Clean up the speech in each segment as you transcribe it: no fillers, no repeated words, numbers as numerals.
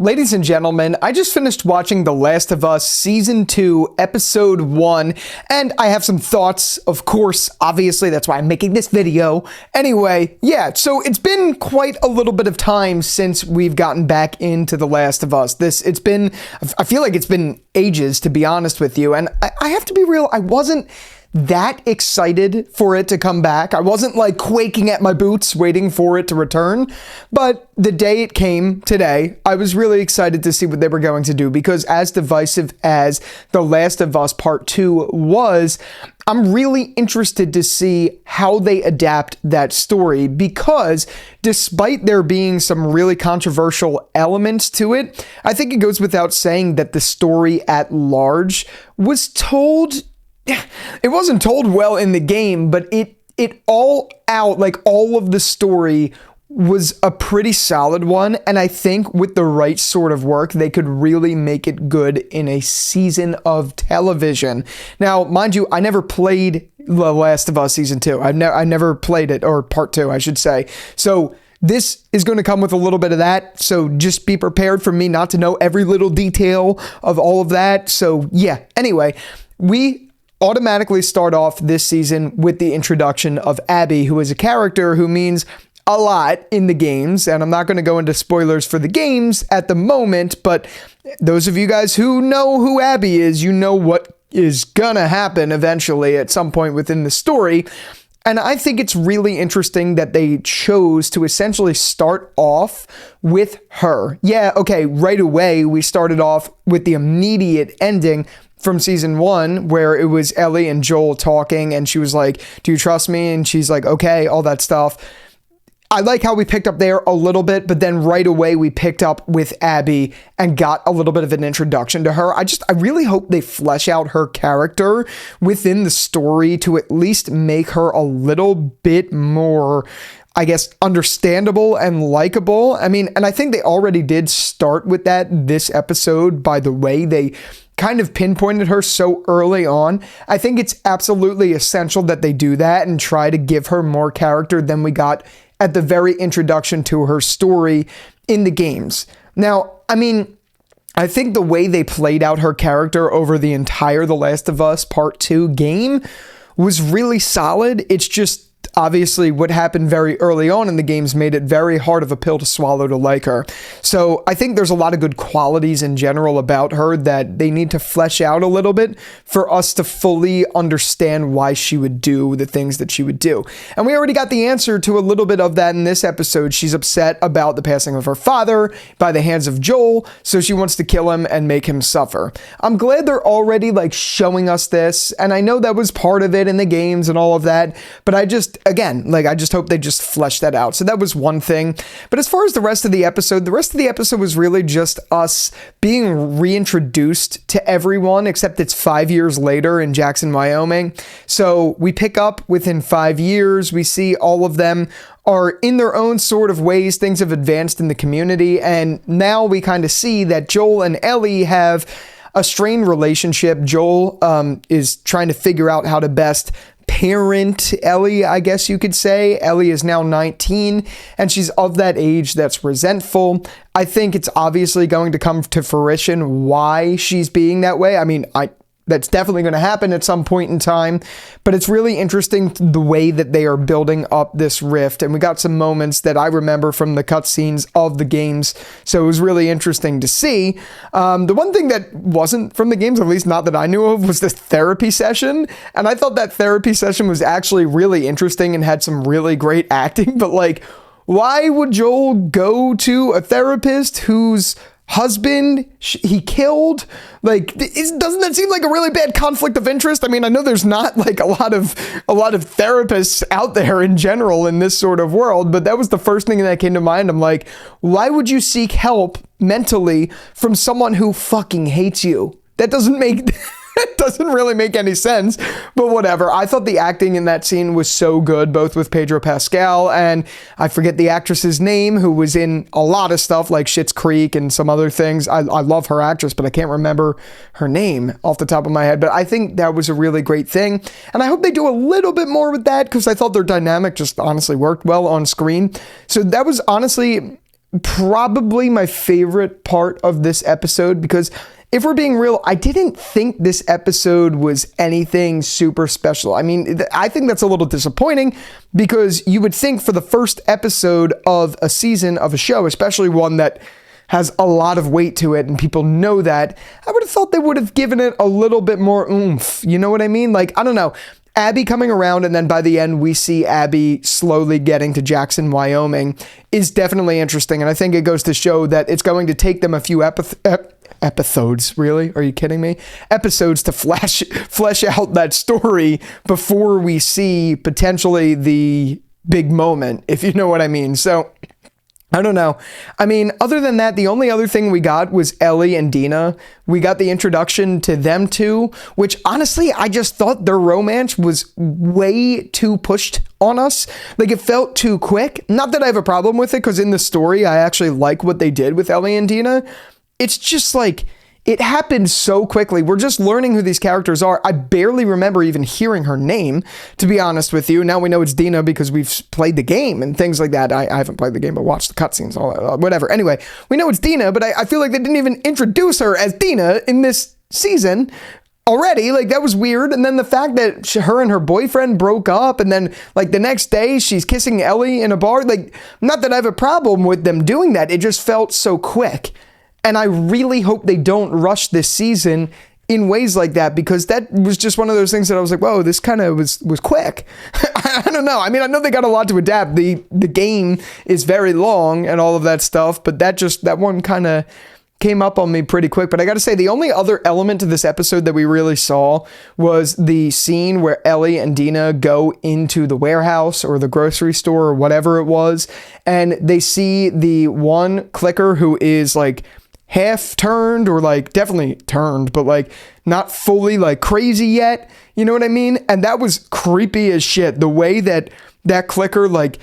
Ladies and gentlemen, I just finished watching The Last of Us Season 2, Episode 1, and I have some thoughts, of course, obviously, that's why I'm making this video. Anyway, yeah, so it's been quite a little bit of time since we've gotten back into The Last of Us. I feel like it's been ages, to be honest with you, and I have to be real, I wasn't that excited for it to come back. I wasn't like quaking at my boots waiting for it to return, but the day it came today, I was really excited to see what they were going to do, because as divisive as The Last of Us Part 2 was, I'm really interested to see how they adapt that story, because despite there being some really controversial elements to it, I think it goes without saying that the story at large was told. It wasn't told well in the game, but it all out, like all of the story was a pretty solid one. And I think with the right sort of work, they could really make it good in a season of television. Now, mind you, I never played The Last of Us Season 2. I never played it, or Part 2, I should say. So this is going to come with a little bit of that, so just be prepared for me not to know every little detail of all of that. So yeah, anyway, we automatically start off this season with the introduction of Abby, who is a character who means a lot in the games, and I'm not going to go into spoilers for the games at the moment, but those of you guys who know who Abby is, you know what is gonna happen eventually at some point within the story. And I think it's really interesting that they chose to essentially start off with her. Yeah, okay, right away we started off with the immediate ending from season 1, where it was Ellie and Joel talking, and she was like, "Do you trust me?" And she's like, "Okay," all that stuff. I like how we picked up there a little bit, but then right away we picked up with Abby and got a little bit of an introduction to her. I really hope they flesh out her character within the story to at least make her a little bit more, I guess, understandable and likable. I mean, and I think they already did start with that this episode by the way they kind of pinpointed her so early on. I think it's absolutely essential that they do that and try to give her more character than we got at the very introduction to her story in the games. Now, I mean, I think the way they played out her character over the entire The Last of Us Part 2 game was really solid. It's just obviously what happened very early on in the games made it very hard of a pill to swallow to like her. So I think there's a lot of good qualities in general about her that they need to flesh out a little bit for us to fully understand why she would do the things that she would do. And we already got the answer to a little bit of that in this episode. She's upset about the passing of her father by the hands of Joel, so she wants to kill him and make him suffer. I'm glad they're already like showing us this, and I know that was part of it in the games and all of that, but I just hope they just flesh that out. So that was one thing. But as far as the rest of the episode was really just us being reintroduced to everyone, except it's 5 years later in Jackson, Wyoming. So we pick up within 5 years. We see all of them are in their own sort of ways. Things have advanced in the community. And now we kind of see that Joel and Ellie have a strained relationship. Joel is trying to figure out how to best parent Ellie, I guess you could say. Ellie is now 19, and she's of that age that's resentful. I think it's obviously going to come to fruition why she's being that way. I mean, that's definitely going to happen at some point in time, but it's really interesting the way that they are building up this rift, and we got some moments that I remember from the cutscenes of the games, so it was really interesting to see. The one thing that wasn't from the games, at least not that I knew of, was the therapy session, and I thought that therapy session was actually really interesting and had some really great acting, but like, why would Joel go to a therapist whose husband he killed? Like, doesn't that seem like a really bad conflict of interest? I mean, I know there's not like a lot of therapists out there in general in this sort of world, but that was the first thing that came to mind. I'm like, why would you seek help mentally from someone who fucking hates you? That doesn't make it doesn't really make any sense, but whatever. I thought the acting in that scene was so good, both with Pedro Pascal and I forget the actress's name, who was in a lot of stuff like Schitt's Creek and some other things. I love her actress, but I can't remember her name off the top of my head, but I think that was a really great thing. And I hope they do a little bit more with that, because I thought their dynamic just honestly worked well on screen. So that was honestly probably my favorite part of this episode, because if we're being real, I didn't think this episode was anything super special. I mean, I think that's a little disappointing, because you would think for the first episode of a season of a show, especially one that has a lot of weight to it and people know that, I would have thought they would have given it a little bit more oomph. You know what I mean? Like, I don't know. Abby coming around, and then by the end we see Abby slowly getting to Jackson, Wyoming, is definitely interesting. And I think it goes to show that it's going to take them a few episodes, really? Are you kidding me? Episodes to flesh out that story before we see potentially the big moment, if you know what I mean. So I don't know. I mean, other than that, the only other thing we got was Ellie and Dina. We got the introduction to them two, which honestly, I just thought their romance was way too pushed on us. Like, it felt too quick. Not that I have a problem with it, because in the story, I actually like what they did with Ellie and Dina. It's just like, it happened so quickly. We're just learning who these characters are. I barely remember even hearing her name, to be honest with you. Now we know it's Dina because we've played the game and things like that. I haven't played the game, but watched the cutscenes, all that, whatever. Anyway, we know it's Dina, but I feel like they didn't even introduce her as Dina in this season already. Like, that was weird. And then the fact that her and her boyfriend broke up, and then like the next day she's kissing Ellie in a bar. Like, not that I have a problem with them doing that. It just felt so quick. And I really hope they don't rush this season in ways like that, because that was just one of those things that I was like, whoa, this kind of was quick. I don't know. I mean, I know they got a lot to adapt. The game is very long and all of that stuff, but that one kind of came up on me pretty quick. But I got to say, the only other element to this episode that we really saw was the scene where Ellie and Dina go into the warehouse or the grocery store or whatever it was, and they see the one clicker who is like half turned, or like definitely turned, but like not fully like crazy yet. You know what I mean? And that was creepy as shit. The way that clicker, like,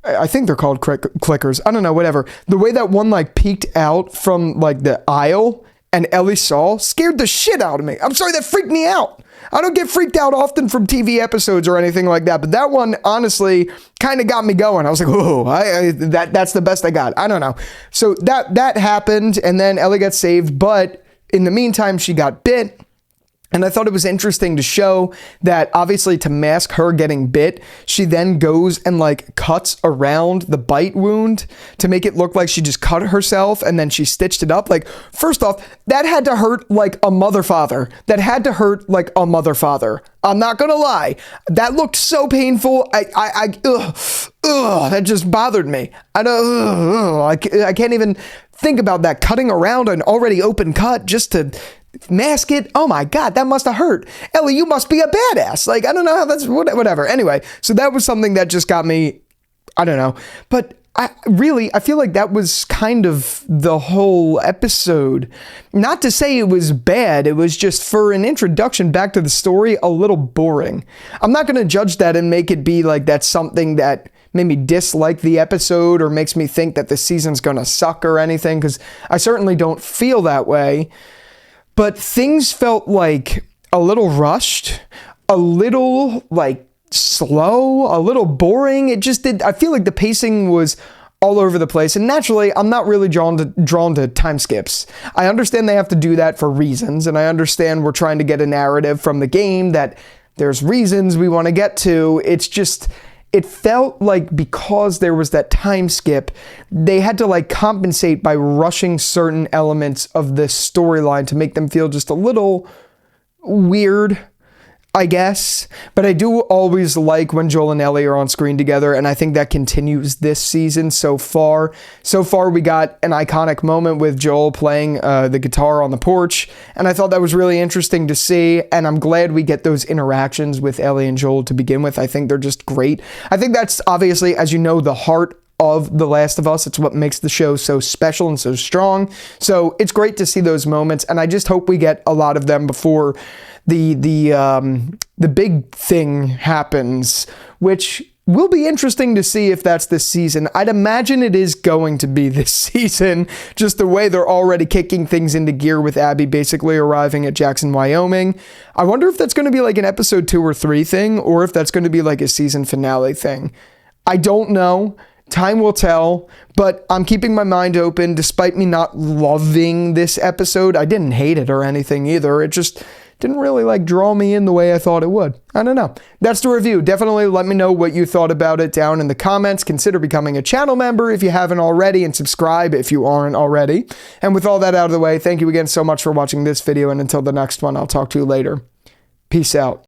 I think they're called clickers. I don't know, whatever. The way that one like peeked out from like the aisle and Ellie saw scared the shit out of me. I'm sorry, that freaked me out. I don't get freaked out often from TV episodes or anything like that, but that one honestly kind of got me going. I was like, whoa, that's the best I got. I don't know. So that happened, and then Ellie got saved, but in the meantime, she got bit. And I thought it was interesting to show that, obviously, to mask her getting bit, she then goes and like cuts around the bite wound to make it look like she just cut herself, and then she stitched it up. Like, first off, that had to hurt like a mother father. That had to hurt like a mother father. I'm not gonna lie. That looked so painful. That just bothered me. I can't even think about that, cutting around an already open cut just to mask it. Oh my God, that must have hurt. Ellie, you must be a badass. Like, I don't know how that's, whatever. Anyway, so that was something that just got me, I don't know. But I feel like that was kind of the whole episode. Not to say it was bad, it was just, for an introduction back to the story, a little boring. I'm not going to judge that and make it be like that's something that made me dislike the episode or makes me think that the season's going to suck or anything, because I certainly don't feel that way. But things felt like a little rushed, a little like slow, a little boring. It just did. I feel like the pacing was all over the place. And naturally, I'm not really drawn to time skips. I understand they have to do that for reasons. And I understand we're trying to get a narrative from the game that there's reasons we want to get to. It's just, it felt like because there was that time skip, they had to like compensate by rushing certain elements of this storyline to make them feel just a little weird, I guess. But I do always like when Joel and Ellie are on screen together, and I think that continues this season so far. So far, we got an iconic moment with Joel playing the guitar on the porch, and I thought that was really interesting to see, and I'm glad we get those interactions with Ellie and Joel to begin with. I think they're just great. I think that's obviously, as you know, the heart of The Last of Us. It's what makes the show so special and so strong. So it's great to see those moments, and I just hope we get a lot of them before the big thing happens, which will be interesting to see if that's this season. I'd imagine it is going to be this season, just the way they're already kicking things into gear with Abby basically arriving at Jackson, Wyoming. I wonder if that's going to be like an episode 2 or 3 thing, or if that's going to be like a season finale thing. I don't know. Time will tell, but I'm keeping my mind open despite me not loving this episode. I didn't hate it or anything either. It just didn't really like draw me in the way I thought it would. I don't know. That's the review. Definitely let me know what you thought about it down in the comments. Consider becoming a channel member if you haven't already, and subscribe if you aren't already. And with all that out of the way, thank you again so much for watching this video, and until the next one, I'll talk to you later. Peace out.